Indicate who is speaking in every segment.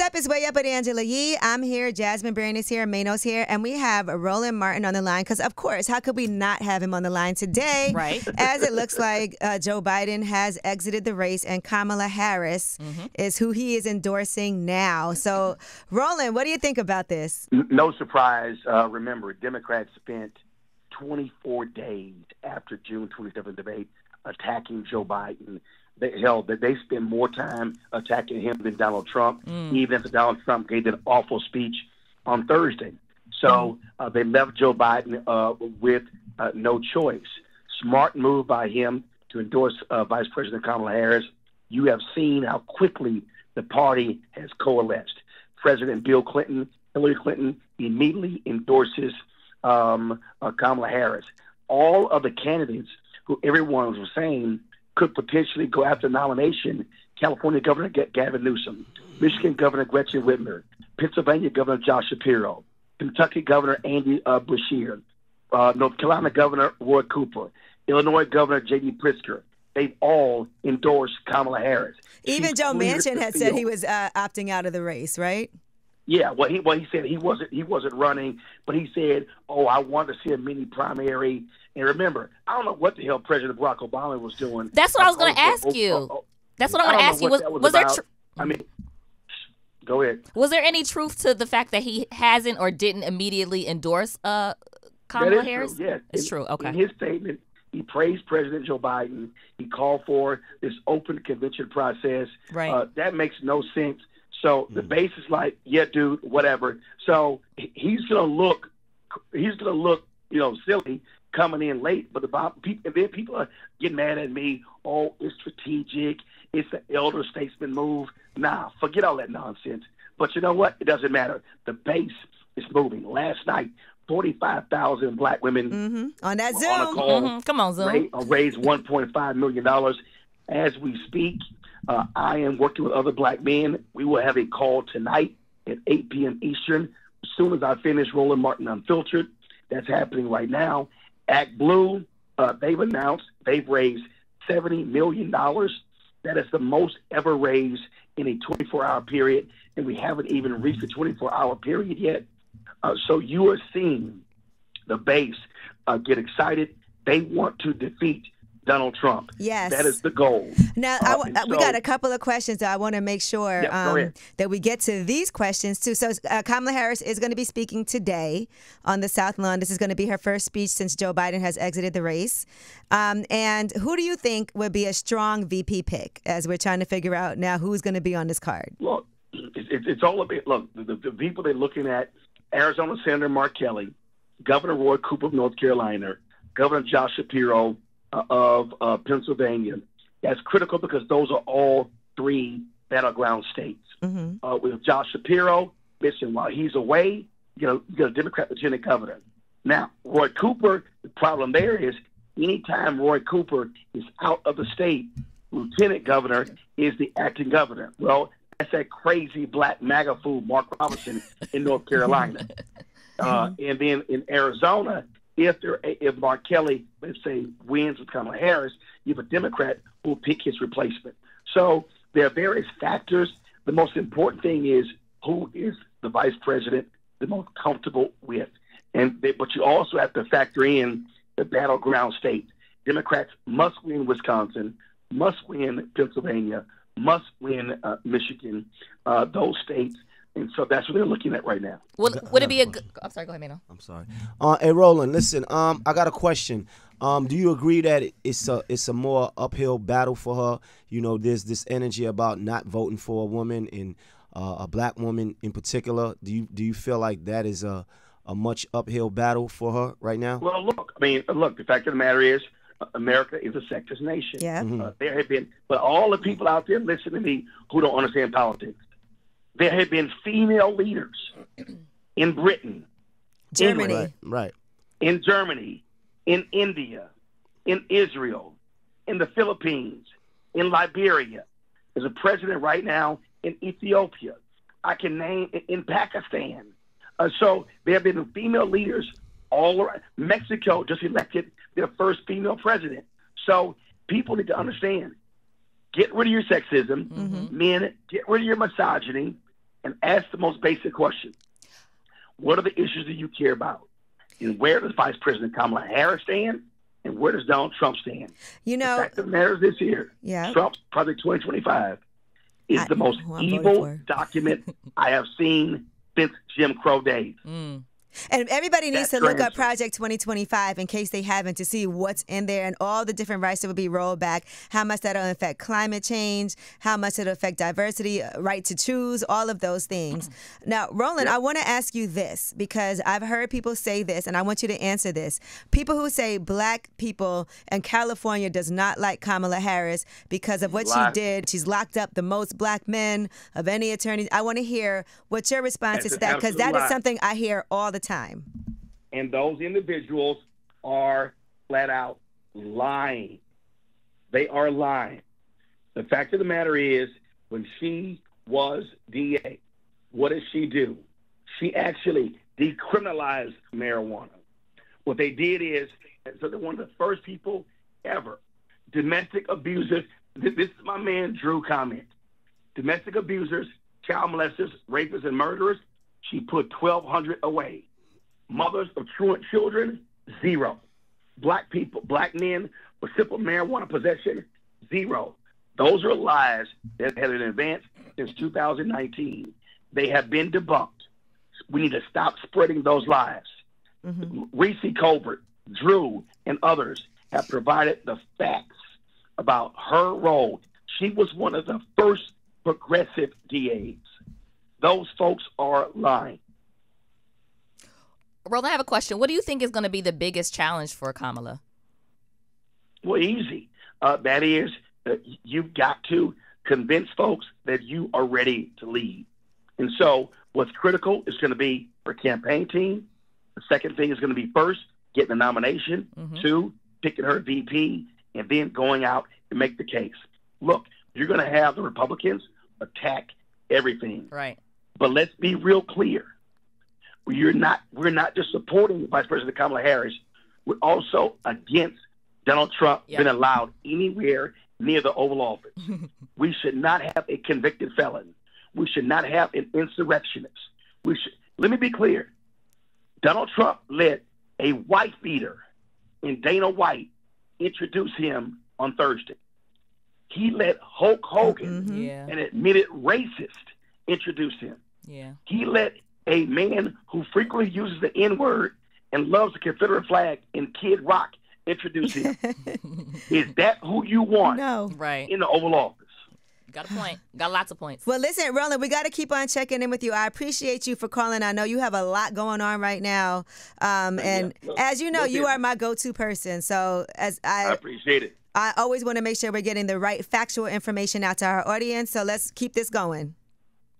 Speaker 1: up? It's Way Up with Angela Yee. I'm here. Jasmine Barrios here. Manos here. And we have Roland Martin on the line because, of course, how could we not have him on the line today?
Speaker 2: Right.
Speaker 1: As it looks like Joe Biden has exited the race and Kamala Harris is who he is endorsing now. So, Roland, what do you think about this?
Speaker 3: No surprise. Remember, Democrats spent 24 days after June 27th debate attacking Joe Biden. They spend more time attacking him than Donald Trump, even after Donald Trump gave an awful speech on Thursday. So they left Joe Biden with no choice. Smart move by him to endorse Vice President Kamala Harris. You have seen how quickly the party has coalesced. President Bill Clinton, Hillary Clinton immediately endorses Kamala Harris. All of the candidates who everyone was saying could potentially go after nomination: California Governor Gavin Newsom, Michigan Governor Gretchen Whitmer, Pennsylvania Governor Josh Shapiro, Kentucky Governor Andy Beshear, North Carolina Governor Roy Cooper, Illinois Governor J.D. Pritzker. They've all endorsed Kamala Harris.
Speaker 1: Even Joe Manchin had said he was opting out of the race, right?
Speaker 3: Yeah, well, he said he wasn't running, but he said, "Oh, I want to see a mini primary." And remember, I don't know what the hell President Barack Obama was doing.
Speaker 2: That's what I was going to ask you. That's what I want to ask you. Was there?
Speaker 3: I mean, go ahead.
Speaker 2: Was there any truth to the fact that he hasn't or didn't immediately endorse Kamala Harris?
Speaker 3: True, yes,
Speaker 2: it's true. Okay.
Speaker 3: In his statement, he praised President Joe Biden. He called for this open convention process.
Speaker 2: Right.
Speaker 3: That makes no sense. So the base is like, yeah, dude, whatever. So he's gonna look, silly coming in late. But then people are getting mad at me. Oh, it's strategic. It's an elder statesman move. Nah, forget all that nonsense. But you know what? It doesn't matter. The base is moving. Last night, 45,000 black women
Speaker 1: on that Zoom.
Speaker 3: On a call,
Speaker 2: Come on, Zoom.
Speaker 3: Raised $1.5 million. As we speak, I am working with other black men. We will have a call tonight at 8 p.m. Eastern. As soon as I finish Roland Martin Unfiltered, that's happening right now. Act Blue, they've announced they've raised $70 million. That is the most ever raised in a 24-hour period, and we haven't even reached the 24-hour period yet. So you are seeing the base get excited. They want to defeat Donald Trump.
Speaker 1: Yes.
Speaker 3: That is the goal.
Speaker 1: Now, we got a couple of questions that I want to make sure that we get to these questions, too. So Kamala Harris is going to be speaking today on the South Lawn. This is going to be her first speech since Joe Biden has exited the race. And who do you think would be a strong VP pick as we're trying to figure out now who's going to be on this card?
Speaker 3: Look, it's all about, the people they're looking at: Arizona Senator Mark Kelly, Governor Roy Cooper of North Carolina, Governor Josh Shapiro of Pennsylvania. That's critical because those are all three battleground states. With Josh Shapiro, listen, while he's away, you got a Democrat lieutenant governor. Now, Roy Cooper, the problem there is anytime Roy Cooper is out of the state, lieutenant governor is the acting governor. Well, that's that crazy black MAGA fool, Mark Robinson, in North Carolina. And then in Arizona, if Mark Kelly, let's say, wins with Kamala Harris, you have a Democrat who will pick his replacement. So there are various factors. The most important thing is who is the vice president the most comfortable with. But you also have to factor in the battleground states. Democrats must win Wisconsin, must win Pennsylvania, must win Michigan, those states. And so that's what they're looking at right now.
Speaker 2: Would it be a good... I'm sorry, go ahead, Mano.
Speaker 4: I'm sorry. Hey, Roland, listen, I got a question. Do you agree that it's a more uphill battle for her? You know, there's this energy about not voting for a woman, and a black woman in particular. Do you feel like that is a much uphill battle for her right now?
Speaker 3: Well, look, the fact of the matter is, America is a sexist nation.
Speaker 1: Yeah.
Speaker 3: There have been, but all the people out there listening to me who don't understand politics, there have been female leaders in Britain,
Speaker 1: Germany,
Speaker 4: England,
Speaker 3: in Germany, in India, in Israel, in the Philippines, in Liberia. There's a president right now in Ethiopia. I can name in Pakistan. So there have been female leaders all around. Mexico just elected their first female president. So people need to understand, get rid of your sexism. Men, get rid of your misogyny. and ask the most basic question. What are the issues that you care about? And where does Vice President Kamala Harris stand? And where does Donald Trump stand?
Speaker 1: You know,
Speaker 3: the fact of the matter is this year, Trump's Project 2025 is the most evil document I have seen since Jim Crow days.
Speaker 1: And everybody needs to look up Project 2025 in case they haven't, to see what's in there and all the different rights that will be rolled back, how much that'll affect climate change, how much it'll affect diversity, right to choose, all of those things. Now, Roland, I want to ask you this, because I've heard people say this, and I want you to answer this. People who say black people in California does not like Kamala Harris because of what she did. She's locked up the most black men of any attorney. I want to hear what your response is to that, because that is something I hear all the time.
Speaker 3: And those individuals are flat out lying. They are lying. The fact of the matter is, when she was DA, what did she do? She actually decriminalized marijuana. What they did is, so they're one of the first people ever, domestic abusers, this is my man Drew comment, domestic abusers, child molesters, rapists, and murderers, she put 1,200 away. Mothers of truant children, 0. Black people, black men with simple marijuana possession, 0. Those are lies that have been advanced since 2019. They have been debunked. We need to stop spreading those lies. Reese Colbert, Drew, and others have provided the facts about her role. She was one of the first progressive DAs. Those folks are lying.
Speaker 2: Roland, I have a question. What do you think is going to be the biggest challenge for Kamala?
Speaker 3: Well, easy. That is, you've got to convince folks that you are ready to lead. And so what's critical is going to be her campaign team. The second thing is going to be, first, getting the nomination. 2, picking her VP, and then going out and make the case. Look, you're going to have the Republicans attack everything.
Speaker 2: Right.
Speaker 3: But let's be real clear. We're not just supporting Vice President Kamala Harris. We're also against Donald Trump being allowed anywhere near the Oval Office. We should not have a convicted felon. We should not have an insurrectionist. Let me be clear. Donald Trump let a wife beater in Dana White introduce him on Thursday. He let Hulk Hogan, an admitted racist, introduce him. He let a man who frequently uses the N-word and loves the Confederate flag in Kid Rock introduce him. Is that who you want in the Oval Office?
Speaker 2: Got a point. Got lots of points.
Speaker 1: Well, listen, Roland, we got to keep on checking in with you. I appreciate you for calling. I know you have a lot going on right now. And as you know, you are my go-to person. So I
Speaker 3: appreciate it.
Speaker 1: I always want to make sure we're getting the right factual information out to our audience. So let's keep this going.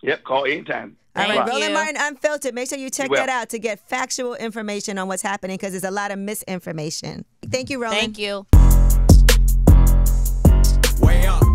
Speaker 3: Yep, call anytime.
Speaker 1: All right, Roland Martin Unfiltered. Make sure you check that out to get factual information on what's happening, because there's a lot of misinformation. Thank you, Roland.
Speaker 2: Thank you.
Speaker 5: Way up.